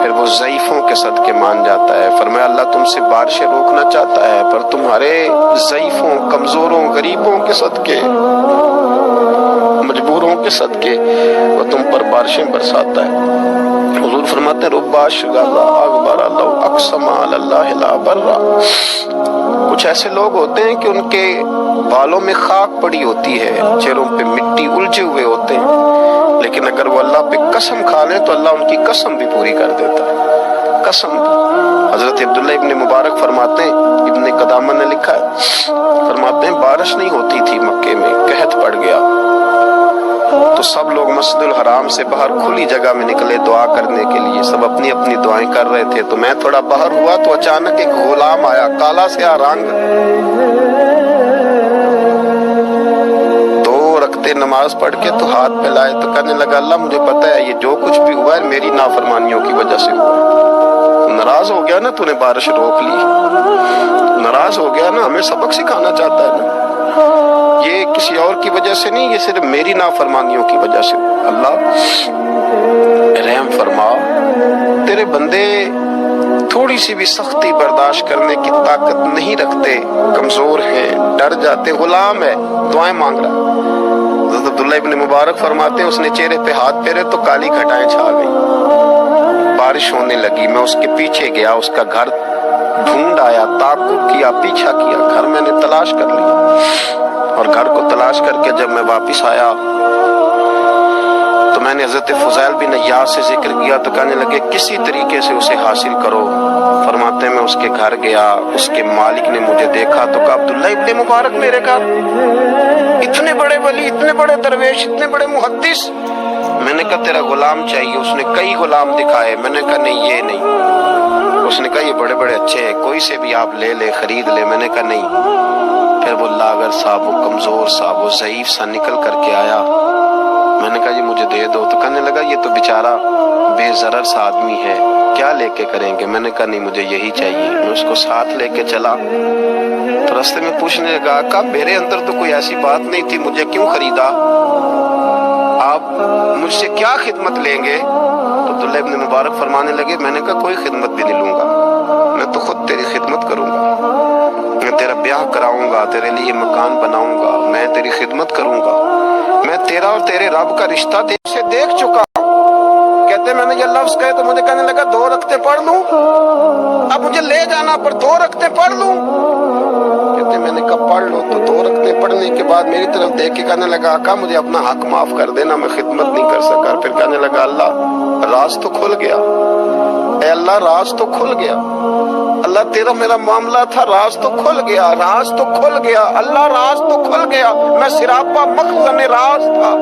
پھر وہ ضعیفوں کے صدقے مان جاتا ہے۔ فرمایا اللہ تم سے بارشیں روکنا چاہتا ہے، پر تمہارے ضعیفوں، کمزوروں، غریبوں کے صدقے، مجبوروں کے صدقے وہ تم پر بارشیں برساتا ہے۔ حضور فرماتے ہیں رب اشغال اغبر لو اقسم علی اللہ لا برا۔ کچھ ایسے لوگ ہوتے ہیں کہ ان کے بالوں میں خاک پڑی ہوتی ہے، چہروں پہ مٹی الجھے ہوئے ہوتے ہیں، لیکن اگر وہ اللہ پہ قسم کھا لیں تو اللہ ان کی قسم بھی پوری کر دیتا ہے، قسم بھی۔ حضرت عبداللہ ابن مبارک فرماتے ہیں، ابن قدامہ نے لکھا ہے، فرماتے ہیں بارش نہیں ہوتی تھی مکے میں، قحط پڑ گیا تو سب لوگ مسجد الحرام سے باہر کھلی جگہ میں نکلے دعا کرنے کے لیے، سب اپنی اپنی دعائیں کر رہے تھے۔ تو میں تھوڑا باہر ہوا تو اچانک ایک غلام آیا، کالا سیاہ رنگ، 2 رکعتیں نماز پڑھ کے تو ہاتھ پھیلائے تو کہنے لگا اللہ مجھے پتہ ہے یہ جو کچھ بھی ہوا ہے میری نافرمانیوں کی وجہ سے ہوا ہے۔ ناراض ہو گیا نا تو نے بارش روک لی، ناراض ہو گیا نا، ہمیں سبق سکھانا چاہتا ہے نا، یہ کسی اور کی وجہ سے نہیں، یہ صرف میری نافرمانیوں کی وجہ سے۔ اللہ رحم فرما، تیرے بندے تھوڑی سی بھی سختی برداشت کرنے کی طاقت نہیں رکھتے، کمزور ہیں، ڈر جاتے، غلام ہے، دعائیں مانگ رہا۔ حضرت عبداللہ ابن مبارک فرماتے ہیں اس نے چہرے پہ ہاتھ پھیرے تو کالی گھٹائیں چھا گئی، بارش ہونے لگی۔ میں اس کے پیچھے گیا، اس کا گھر ڈھونڈ آیا، تعقب کیا، پیچھا کیا، گھر میں نے تلاش کر لیا، اور گھر کو تلاش کر کے جب میں واپس آیا تو میں نے حضرت فضیل بن عیاض سے ذکر کیا تو کہنے لگے کسی طریقے سے اسے حاصل کرو۔ فرماتے ہیں میں اس کے گھر گیا، اس کے مالک نے مجھے دیکھا تو کہا عبداللہ ابن مبارک میرے گھر، اتنے بڑے ولی، اتنے بڑے درویش، اتنے بڑے محدث۔ میں نے کہا تیرا غلام چاہیے، اس نے کئی غلام دکھائے، میں نے کہا نہیں یہ نہیں، اس نے کہا یہ بڑے بڑے اچھے ہیں، کوئی سے بھی آپ لے لے، خرید لے، میں نے کہا نہیں۔ پھر وہ لاغر صاحب، وہ کمزور صاحب، وہ ضعیف سا نکل کر کے آیا، میں نے کہا یہ مجھے دے دو، تو کہنے لگا یہ تو بیچارہ بے ضرر سا آدمی ہے، کیا لے کے کریں گے؟ میں نے کہا نہیں مجھے یہی چاہیے۔ میں اس کو ساتھ لے کے چلا تو راستے میں پوچھنے لگا آقا میرے اندر تو کوئی ایسی بات نہیں تھی، مجھے کیوں خریدا؟ آپ مجھ سے کیا خدمت لیں گے؟ تو عبداللہ ابن مبارک فرمانے لگے میں نے کہا کوئی خدمت بھی نہیں لوں گا، میں تو خود تیری خدمت کروں گا، میں تیرا بیاہ کراؤں گا، تیرے لیے مکان بناؤں گا، میں تیری خدمت کروں گا، میں تیرا اور تیرے رب کا رشتہ سے دیکھ چکا ہوں۔ کہتے میں نے یہ لفظ کہے تو مجھے کہنے لگا 2 رکعتیں پڑھ لوں، اب مجھے لے جانا پر 2 رکعتیں پڑھ لوں؟ کہتے میں نے کہا پڑھ لو۔ تو 2 رکعتیں پڑھنے کے بعد میری طرف دیکھ کے کہنے لگا آقا مجھے اپنا حق معاف کر دینا، میں خدمت نہیں کر سکا۔ پھر کہنے لگا اللہ راز تو کھل گیا، اے اللہ راز تو کھل گیا، اللہ تیرا میرا معاملہ تھا، راز تو کھل گیا، راز تو کھل گیا، اللہ راز تو کھل گیا، میں سراپا مخزن راز تھا،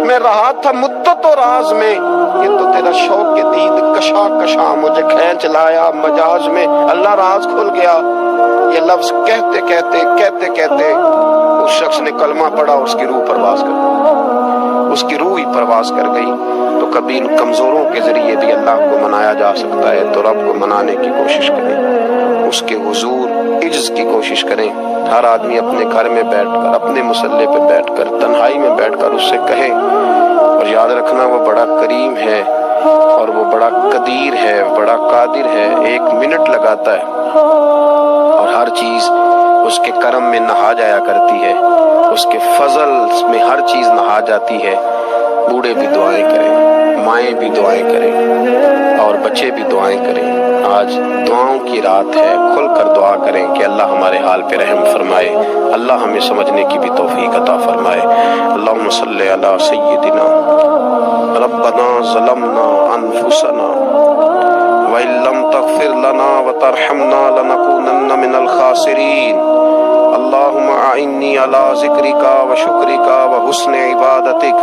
میں رہا تھا مدت و راز میں، یہ تو تیرا شوق کے دید کشا کشا مجھے کھینچ لایا مجاز میں، اللہ راز کھل گیا۔ یہ لفظ کہتے کہتے کہتے کہتے اس شخص نے کلمہ پڑھا، اس کی روح پرواز کر گئی، اس کی روح ہی پرواز کر گئی۔ تو کبھی ان کمزوروں کے ذریعے بھی اللہ کو منایا جا سکتا ہے، تو رب کو منانے کی کوشش کریں، اس کے حضور عجز کی کوشش کریں۔ ہر آدمی اپنے گھر میں بیٹھ کر، اپنے مصلے پہ بیٹھ کر، تنہائی میں بیٹھ کر اس سے کہے، اور یاد رکھنا وہ بڑا کریم ہے اور وہ بڑا قدیر ہے، بڑا قادر ہے، 1 منٹ لگاتا ہے اور ہر چیز اس کے کرم میں نہا جایا کرتی ہے، اس کے فضل میں ہر چیز نہا جاتی ہے۔ بوڑھے بھی دعائیں کریں، مائیں بھی دعائیں کریں اور بچے بھی دعائیں کریں۔ آج دعاؤں کی رات ہے، کھل کر دعا کریں کہ اللہ ہمارے حال پہ رحم فرمائے، اللہ ہمیں سمجھنے کی بھی توفیق عطا فرمائے۔ اللہم صلی علی سیدنا ربنا ظلمنا انفسنا وَإِن لَّمْ تَغْفِرْ لَنَا وَتَرْحَمْنَا لَنَكُونَنَّ مِنَ الْخَاسِرِينَ اللهم أعني على ذكرك وشكرك وحسن عبادتك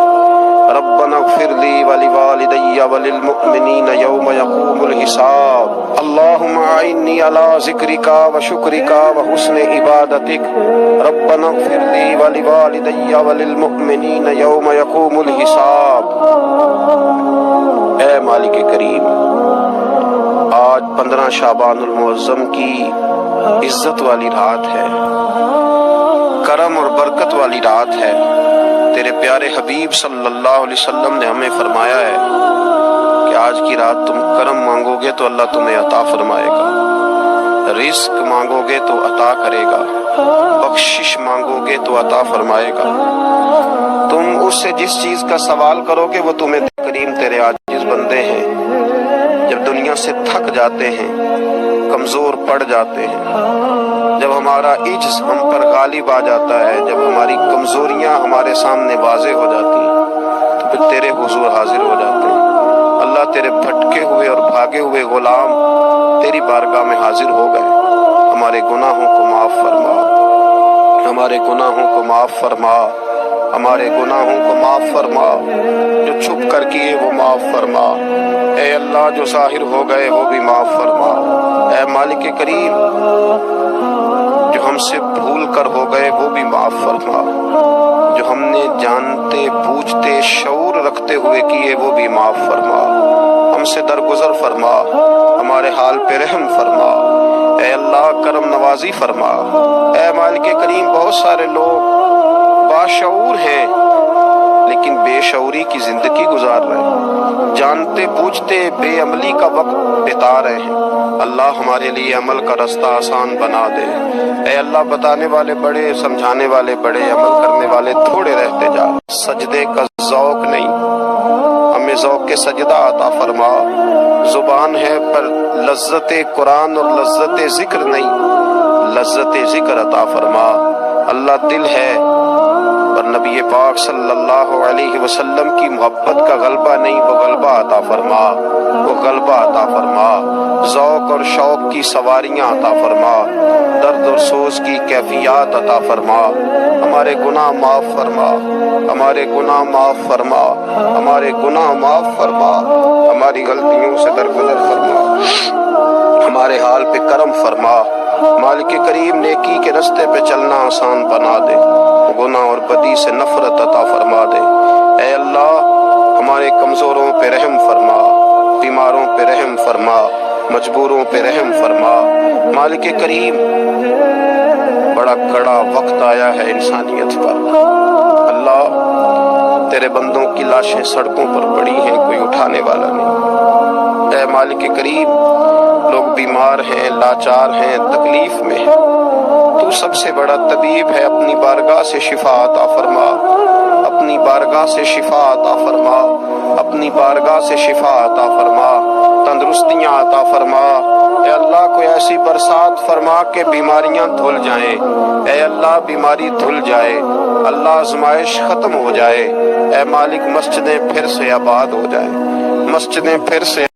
ربنا اغفر لي ولوالدي وللمؤمنين يوم يقوم الحساب اللهم أعني على ذكرك وشكرك وحسن عبادتك ربنا اغفر لي ولوالدي وللمؤمنين يوم يقوم الحساب۔ اے مالک کریم، آج 15 شعبان المعظم کی عزت والی رات ہے، کرم اور برکت والی رات ہے۔ تیرے پیارے حبیب صلی اللہ علیہ وسلم نے ہمیں فرمایا ہے کہ آج کی رات تم کرم مانگو گے تو اللہ تمہیں عطا فرمائے گا، رزق مانگو گے تو عطا کرے گا، بخشش مانگو گے تو عطا فرمائے گا۔ تم اس سے جس چیز کا سوال کرو گے وہ تمہیں کریم تیرے عاجز بندے ہیں، جب دنیا سے تھک جاتے ہیں، کمزور پڑ جاتے ہیں، جب ہمارا عجز ہم پر غالب آ جاتا ہے، جب ہماری کمزوریاں ہمارے سامنے واضح ہو جاتی ہیں، تو پھر تیرے حضور حاضر ہو جاتے ہیں۔ اللہ تیرے بھٹکے ہوئے اور بھاگے ہوئے غلام تیری بارگاہ میں حاضر ہو گئے۔ ہمارے گناہوں کو معاف فرما، ہمارے گناہوں کو معاف فرما، ہمارے گناہوں کو معاف فرما، جو چھپ کر کیے وہ معاف فرما، اے اللہ جو ظاہر ہو گئے وہ بھی معاف فرما، اے مالک کریم جو ہم سے بھول کر ہو گئے وہ بھی معاف فرما، جو ہم نے جانتے بوجھتے شعور رکھتے ہوئے کیے وہ بھی معاف فرما، ہم سے درگزر فرما، ہمارے حال پہ رحم فرما، اے اللہ کرم نوازی فرما۔ اے مالک کریم بہت سارے لوگ باشعور ہیں لیکن بے شعوری کی زندگی گزار رہے ہیں، جانتے بوجھتے بے عملی کا وقت بتا رہے ہیں۔ اللہ ہمارے لیے عمل کا رستہ آسان بنا دے، اے اللہ بتانے والے بڑے، سمجھانے والے بڑے، عمل کرنے والے تھوڑے رہتے جا۔ سجدے کا ذوق نہیں، ہمیں ذوق سجدہ عطا فرما، زبان ہے پر لذت قرآن اور لذت ذکر نہیں، لذت ذکر عطا فرما۔ اللہ دل ہے پر نبی پاک صلی اللہ علیہ وسلم کی محبت کا غلبہ نہیں، وہ غلبہ عطا فرما، وہ غلبہ عطا فرما۔ ذوق اور شوق کی سواریاں عطا فرما، درد اور سوز کی کیفیات عطا فرما۔ ہمارے گناہ معاف فرما، ہمارے گناہ معاف فرما، ہمارے گناہ معاف فرما، ہماری غلطیوں سے درگزر فرما، ہمارے حال پہ کرم فرما۔ مالک کریم نیکی کے رستے پہ چلنا آسان بنا دے، گناہ اور بدی سے نفرت عطا فرما دے۔ اے اللہ ہمارے کمزوروں پہ رحم فرما، بیماروں پہ رحم فرما، مجبوروں پہ رحم فرما۔ مالک کریم بڑا کڑا وقت آیا ہے انسانیت پر، اللہ تیرے بندوں کی لاشیں سڑکوں پر پڑی ہیں، کوئی اٹھانے والا نہیں۔ اے مالک کریم لوگ بیمار ہیں، لاچار ہیں، تکلیف میں ہیں، تو سب سے بڑا طبیب ہے، اپنی بارگاہ سے شفا عطا فرما، اپنی بارگاہ سے شفا عطا فرما، اپنی بارگاہ سے شفا عطا فرما، تندرستیاں عطا فرما۔ اے اللہ کوئی ایسی برسات فرما کہ بیماریاں دھل جائیں، اے اللہ بیماری دھل جائے، اللہ آزمائش ختم ہو جائے، اے مالک مسجدیں پھر سے آباد ہو جائیں، مسجدیں پھر سے